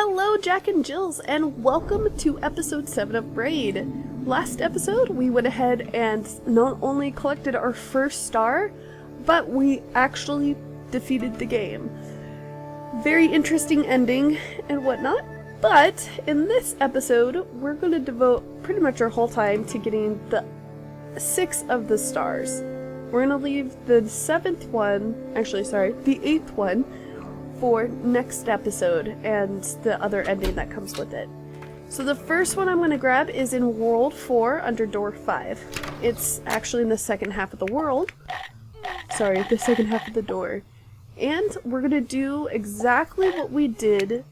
Hello, Jack and Jills, and welcome to episode 7 of Braid. Last episode, we went ahead and not only collected our first star, but we actually defeated the game. Very interesting ending and whatnot, but in this episode, we're going to devote pretty much our whole time to getting the 6 of the stars. We're going to leave the 7th one, actually sorry, the 8th one, for next episode and the other ending that comes with it. So the first one I'm going to grab is in World 4 under Door 5. It's actually in the second half of the world. Sorry, the second half of the door. And we're going to do exactly what we did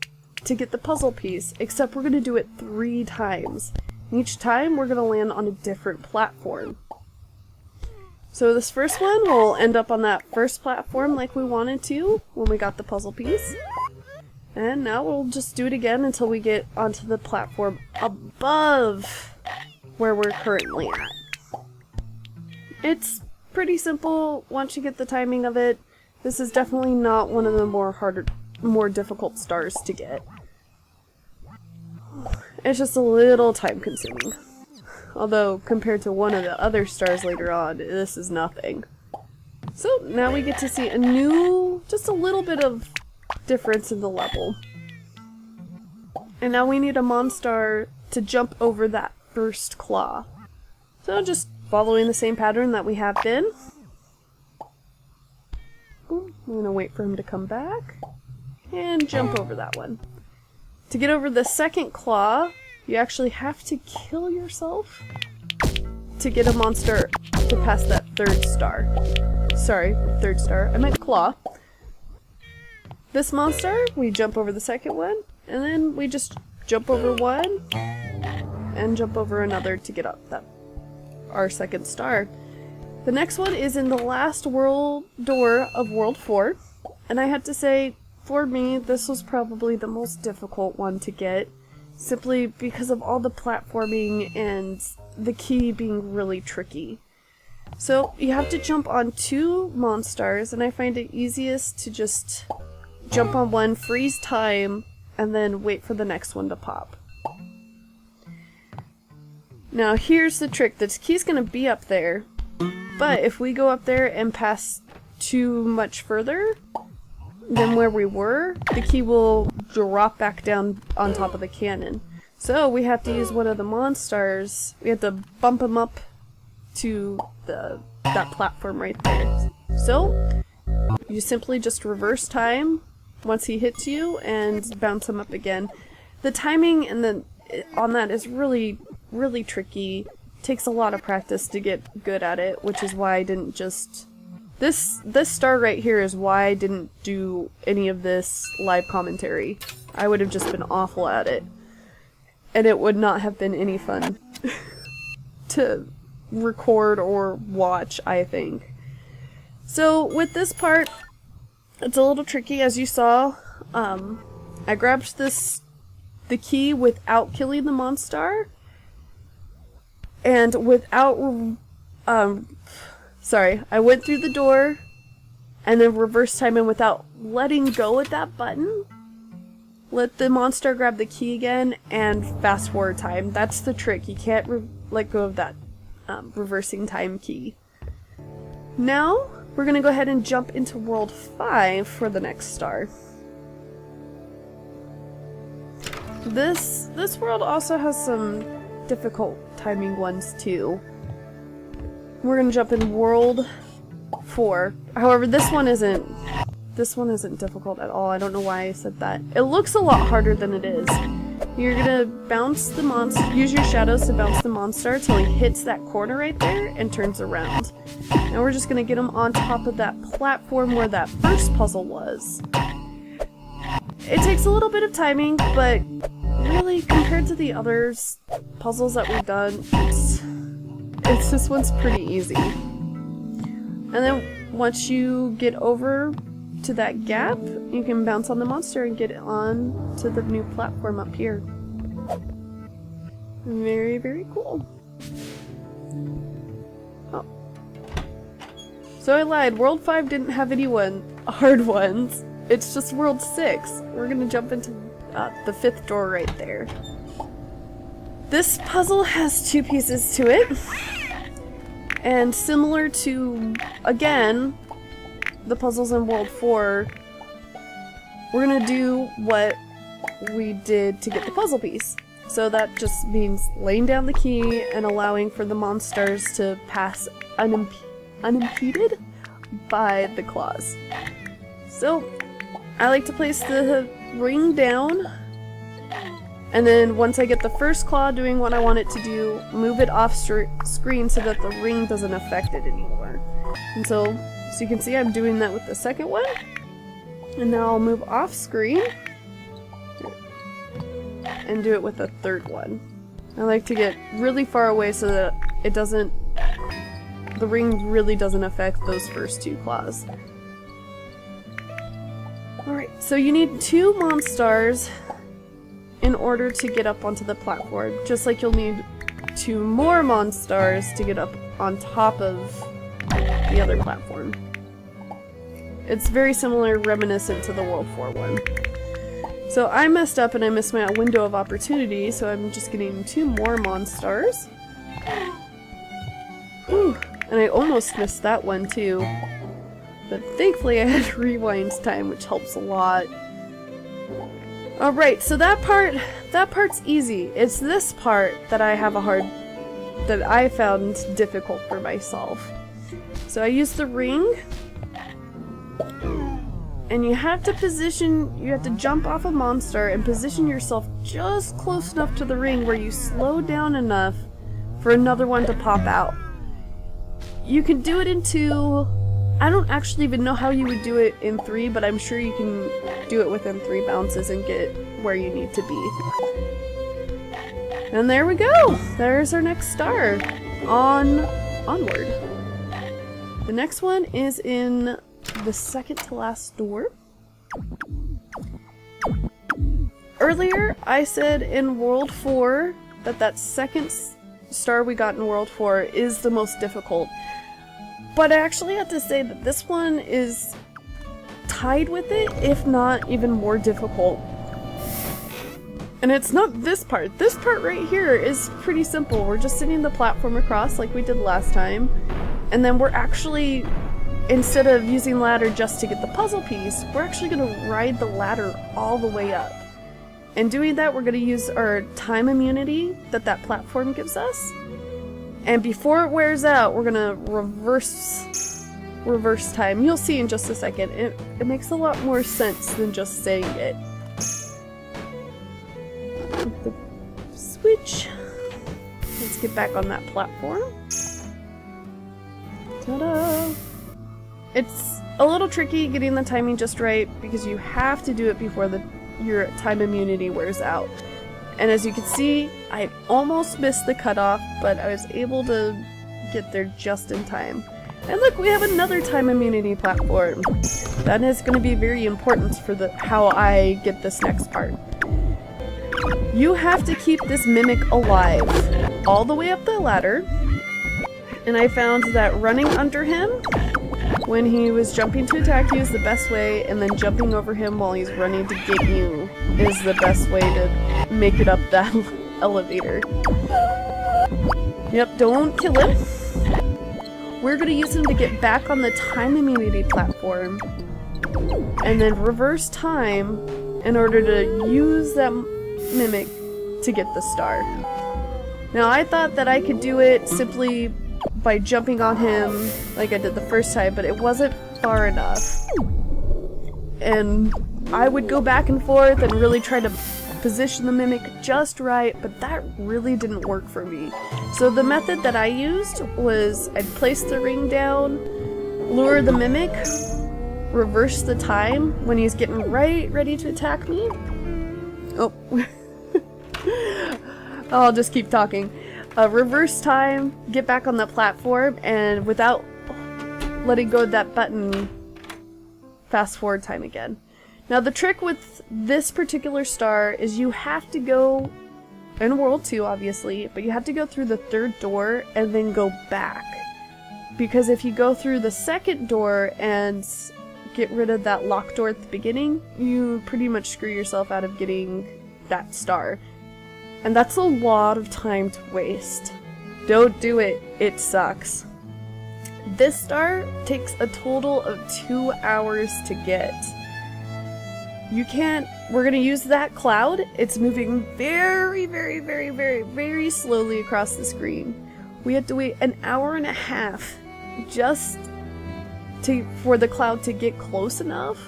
to get the puzzle piece, except we're going to do it 3 times. Each time we're going to land on a different platform. So this first one will end up on that first platform like we wanted to when we got the puzzle piece. And now we'll just do it again until we get onto the platform above where we're currently at. It's pretty simple once you get the timing of it. This is definitely not one of the more difficult stars to get. It's just a little time consuming. Although, compared to one of the other stars later on, this is nothing. So, now we get to see a new, just a little bit of difference in the level. And now we need a Monstar to jump over that first claw. So, just following the same pattern that we have been. I'm gonna wait for him to come back. And jump over that one. To get over the second claw, you actually have to kill yourself to get a monster to pass that 3rd star. Sorry, 3rd star. I meant claw. This monster, we jump over the second one, and then we just jump over one and jump over another to get up our 2nd star. The next one is in the last world door of World 4, and I had to say, for me, this was probably the most difficult one to get. Simply because of all the platforming and the key being really tricky. So you have to jump on 2 Monstars, and I find it easiest to just jump on one, freeze time, and then wait for the next one to pop. Now here's the trick. This key's gonna be up there, but if we go up there and pass too much further than where we were, the key will drop back down on top of the cannon. So we have to use one of the Monstars. We have to bump him up to that platform right there. So you simply just reverse time once he hits you and bounce him up again. The timing on that is really, really tricky. It takes a lot of practice to get good at it, which is why I didn't just... This star right here is why I didn't do any of this live commentary. I would have just been awful at it. And it would not have been any fun to record or watch, I think. So with this part, it's a little tricky, as you saw. I grabbed the key without killing the Monstar. And without... Sorry, I went through the door and then reverse time and without letting go at that button, let the Monstar grab the key again and fast forward time. That's the trick. You can't let go of that reversing time key. Now, we're going to go ahead and jump into World 5 for the next star. This world also has some difficult timing ones too. We're gonna jump in World 4. However, this one isn't difficult at all. I don't know why I said that. It looks a lot harder than it is. You're gonna bounce the monster, use your shadows to bounce the monster till he hits that corner right there and turns around. Now we're just gonna get him on top of that platform where that first puzzle was. It takes a little bit of timing, but really, compared to the other puzzles that we've done, this one's pretty easy. And then once you get over to that gap, you can bounce on the monster and get on to the new platform up here. Very, very cool. Oh. So I lied, World 5 didn't have any hard ones. It's just world 6. We're gonna jump into the 5th door right there. This puzzle has 2 pieces to it. And similar to, again, the puzzles in World 4, we're gonna do what we did to get the puzzle piece. So that just means laying down the key and allowing for the monsters to pass unimpeded by the claws. So I like to place the ring down, and then once I get the first claw doing what I want it to do, move it off screen so that the ring doesn't affect it anymore. And so you can see I'm doing that with the second one. And now I'll move off screen and do it with the third one. I like to get really far away so that it doesn't, the ring really doesn't affect those first 2 claws. Alright, so you need 2 Monstars in order to get up onto the platform, just like you'll need 2 more Monstars to get up on top of the other platform. It's very similar, reminiscent to the World 4 one. So I messed up and I missed my window of opportunity, so I'm just getting 2 more Monstars. Whew. And I almost missed that one too. But thankfully I had rewind time, which helps a lot. Alright, so that part's easy. It's this part that I found difficult for myself. So I used the ring, and you have to jump off a monster and position yourself just close enough to the ring where you slow down enough for another one to pop out. You can do it in 2. I don't actually even know how you would do it in 3, but I'm sure you can do it within 3 bounces and get where you need to be. And there we go! There's our next star. Onward. The next one is in the second to last door. Earlier, I said in World 4 that second star we got in World 4 is the most difficult. But I actually have to say that this one is tied with it, if not even more difficult. And it's not this part. This part right here is pretty simple. We're just sitting the platform across like we did last time. And then we're actually, instead of using ladder just to get the puzzle piece, we're actually going to ride the ladder all the way up. And doing that, we're going to use our time immunity that platform gives us. And before it wears out, we're gonna reverse time. You'll see in just a second. It makes a lot more sense than just saying it. The switch. Let's get back on that platform. Ta-da! It's a little tricky getting the timing just right because you have to do it before your time immunity wears out. And as you can see, I almost missed the cutoff, but I was able to get there just in time. And look, we have another time immunity platform. That is going to be very important for how I get this next part. You have to keep this mimic alive all the way up the ladder. And I found that running under him when he was jumping to attack you is the best way, and then jumping over him while he's running to get you is the best way to make it up that elevator. Yep, don't kill him. We're gonna use him to get back on the time immunity platform, and then reverse time in order to use that mimic to get the star. Now I thought that I could do it simply by jumping on him like I did the first time, but it wasn't far enough. And I would go back and forth and really try to position the mimic just right, but that really didn't work for me. So the method that I used was I'd place the ring down, lure the mimic, reverse the time when he's getting ready to attack me. Oh. I'll just keep talking. Reverse time, get back on the platform, and without letting go of that button, fast forward time again. Now the trick with this particular star is you have to go, in World 2 obviously, but you have to go through the third door and then go back. Because if you go through the second door and get rid of that locked door at the beginning, you pretty much screw yourself out of getting that star. And that's a lot of time to waste. Don't do it. It sucks. This star takes a total of 2 hours to get. We're gonna use that cloud. It's moving very, very, very, very, very slowly across the screen. We have to wait an hour and a half just for the cloud to get close enough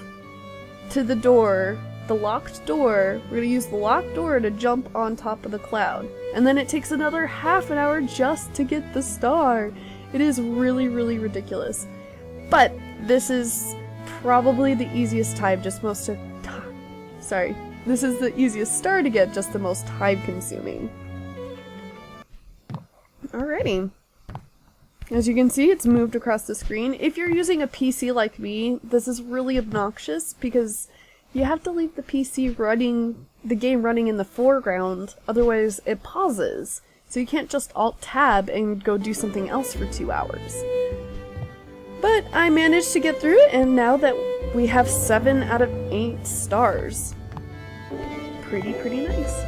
to the door, the locked door. We're gonna use the locked door to jump on top of the cloud. And then it takes another half an hour just to get the star. It is really, really ridiculous. But this is probably the easiest time, this is the easiest star to get, just the most time consuming. Alrighty. As you can see, it's moved across the screen. If you're using a PC like me, this is really obnoxious because you have to leave the PC running, the game running in the foreground, otherwise it pauses. So you can't just Alt-Tab and go do something else for 2 hours. But I managed to get through it, and now that we have 7 out of 8 stars. Pretty nice.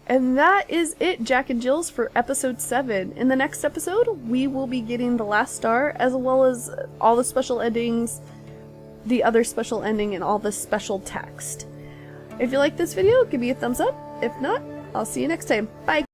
And that is it, Jack and Jills, for episode 7. In the next episode, we will be getting the last star, as well as all the special endings, the other special ending, and all the special text. If you like this video, give me a thumbs up. If not, I'll see you next time. Bye!